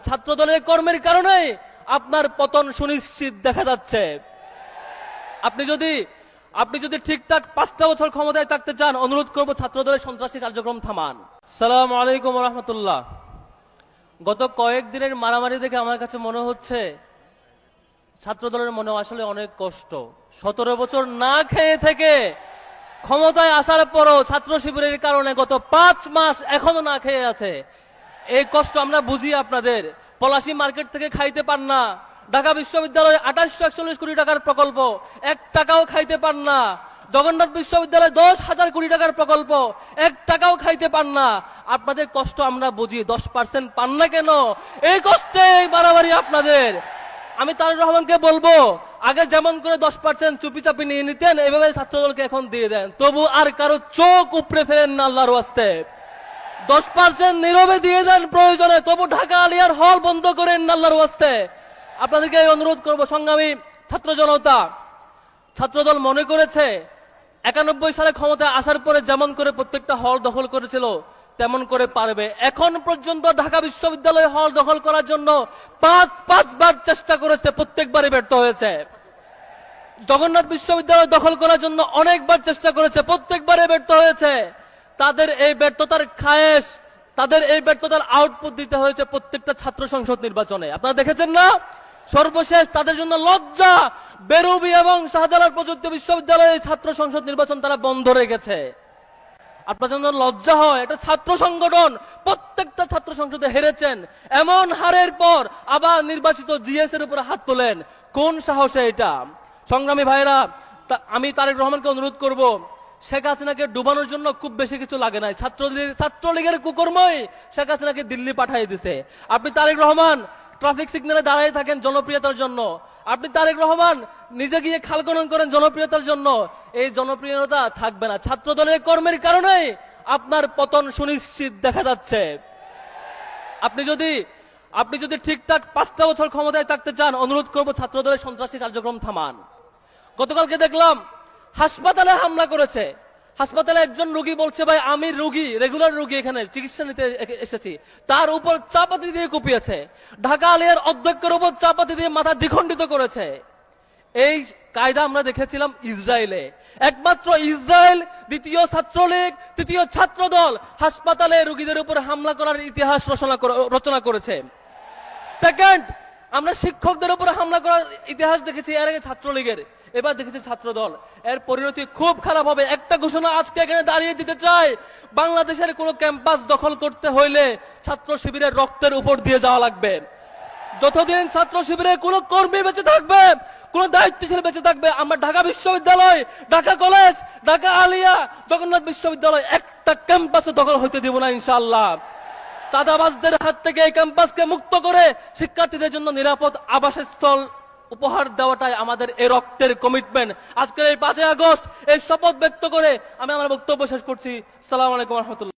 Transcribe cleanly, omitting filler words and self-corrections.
ছাত্র দলের কর্মের কারণে আপনার পতন সুনিশ্চিত দেখা যাচ্ছে। আপনি যদি ঠিকঠাক 5টা বছর ক্ষমতায় থাকতে চান, অনুরোধ করব ছাত্র দলের সন্ত্রাসী কার্যক্রম থামান। আসসালামু আলাইকুম ওয়া রাহমাতুল্লাহ। গত কয়েকদিনের মারামারি দেখে আমার কাছে মনে হচ্ছে ছাত্র দলের মনে আসলে অনেক কষ্ট। 17 বছর না খেয়ে থেকে ক্ষমতায় আসার পরও ছাত্র শিবিরের কারণে গত 5 মাস এখনো না খেয়ে আছে। এই কষ্ট আমরা বুঝি আপনাদের। পলাশী মার্কেট থেকে খাইতে পান না, ঢাকা বিশ্ববিদ্যালয় 2841 কোটি টাকার প্রকল্প 1 টাকাও খাইতে পান না, জগন্নাথ বিশ্ববিদ্যালয় 10,000 কোটি টাকার প্রকল্প 1 টাকাও খাইতে পান না। আপনাদের কষ্ট আমরা বুঝি, 10% পান না কেন? এই কষ্টে বাড়াবাড়ি আপনাদের। আমি তারেক রহমানকে বলবো, আগে যেমন করে 10% চুপি চাপি নিয়ে নিতেন, এভাবে ছাত্রদলকে এখন দিয়ে দেন। তবু আর কারো চোখ উপড়ে ফেলেন না আল্লাহর ওয়াস্তে। 10% নীরবে দিয়ে দেন প্রয়োজনে, তবু ঢাকা আলিয়ার হল বন্ধ করেন না আল্লাহর ওয়াস্তে। আপনাদেরকে অনুরোধ করব, সংগ্রামী ছাত্র জনতা, ছাত্রদল মনে করেছে 91 সালে ক্ষমতায় আসার পরে যেমন করে প্রত্যেকটা হল দখল করেছিল তেমন করে পারবে। এখন পর্যন্ত ঢাকা বিশ্ববিদ্যালয় হল দখল করার জন্য 5 বার চেষ্টা করেছে, প্রত্যেকবারই ব্যর্থ হয়েছে। জগন্নাথ বিশ্ববিদ্যালয় দখল করার জন্য অনেকবার চেষ্টা করেছে, প্রত্যেকবারে ব্যর্থ হয়েছে। তাদের এই ব্যর্থতার খায়েশ, তাদের এই ব্যর্থতার আউটপুট দিতে হয়েছে প্রত্যেকটা ছাত্র সংসদ নির্বাচনে। আপনারা দেখেছেন না? সর্বশেষ তাদের জন্য লজ্জা, বেরুবি এবং শাহজালাল প্রযুক্তি বিশ্ববিদ্যালয়ের ছাত্র সংসদ নির্বাচন তারা বন্ধ রেখেছে। আপনার জন্য লজ্জা হয়, একটা ছাত্র সংগঠন প্রত্যেকটা ছাত্র সংসদে হেরেছেন, এমন হারের পর আবার নির্বাচিত জিএস এর উপরে হাত তোলেন, কোন সাহসে এটা? সংগ্রামী ভাইরা, আমি তারেক রহমানকে অনুরোধ করব, শেখ হাসিনাকে ডুবানোর জন্য খুব বেশি কিছু লাগে নাই। ছাত্রলীগের কুকর্মই শেখ হাসিনাকে দিল্লি পাঠিয়ে দিছে। আপনি তারেক রহমান ট্রাফিক সিগন্যালে দাঁড়িয়ে থাকেন জনপ্রিয়তার জন্য, আপনি তারেক রহমান নিজে গিয়ে খাল খনন করেন জনপ্রিয়তার জন্য, এই জনপ্রিয়তা থাকবে না। ছাত্র দলের কর্মের কারণে আপনার পতন সুনিশ্চিত দেখা যাচ্ছে। আপনি যদি ঠিকঠাক 5টা বছর ক্ষমতায় থাকতে চান, অনুরোধ করব ছাত্র দলের সন্ত্রাসী কার্যক্রম থামান। গতকালকে দেখলাম হাসপাতালে হামলা করেছে। হাসপাতালে একজন রোগী বলছে, ভাই আমি রোগী, রেগুলার রোগী, এখানে চিকিৎসা নিতে এসেছি। তার উপর চাপাতি দিয়ে কুপিয়েছে। ঢাকা আলিয়ার অধ্যক্ষের উপর চাপাতি দিয়ে মাথা দ্বিখণ্ডিত করেছে। এই কায়দা আমরা দেখেছিলাম ইসরায়েলে। একমাত্র ইসরায়েল, দ্বিতীয় ছাত্রলীগ, তৃতীয় ছাত্র দল হাসপাতালে রোগীদের উপর হামলা করার ইতিহাস রচনা করেছে। সেকেন্ড, আমরা শিক্ষকদের উপর হামলা করার ইতিহাস দেখেছি এর আগে ছাত্রলীগের, এবার দেখেছি ছাত্র দল। এর পরিণতি খুব খারাপ হবে। একটা ঘোষণা আজকে এখানে দাঁড়িয়ে দিতে চাই, বাংলাদেশের কোন ক্যাম্পাস দখল করতে হইলে ছাত্র শিবিরের রক্তের উপর দিয়ে যাওয়া লাগবে। যতদিন ছাত্র শিবিরের কোন কর্মী বেঁচে থাকবে, কোন দায়িত্বশীল বেঁচে থাকবে, আমরা ঢাকা বিশ্ববিদ্যালয়, ঢাকা কলেজ, ঢাকা আলিয়া, জগন্নাথ বিশ্ববিদ্যালয় একটা ক্যাম্পাসে দখল হইতে দিব না ইনশাআল্লাহ। চাঁদাবাজদের হাত থেকে এই ক্যাম্পাসকে মুক্ত করে শিক্ষার্থীদের জন্য নিরাপদ আবাসস্থল উপহার দেওয়াটাই আমাদের এই রক্তের কমিটমেন্ট। আজকের এই 5 আগস্ট এই শপথ ব্যক্ত করে আমি আমার বক্তব্য শেষ করছি। আসসালামু আলাইকুম ওয়া রাহমাতুল্লাহ।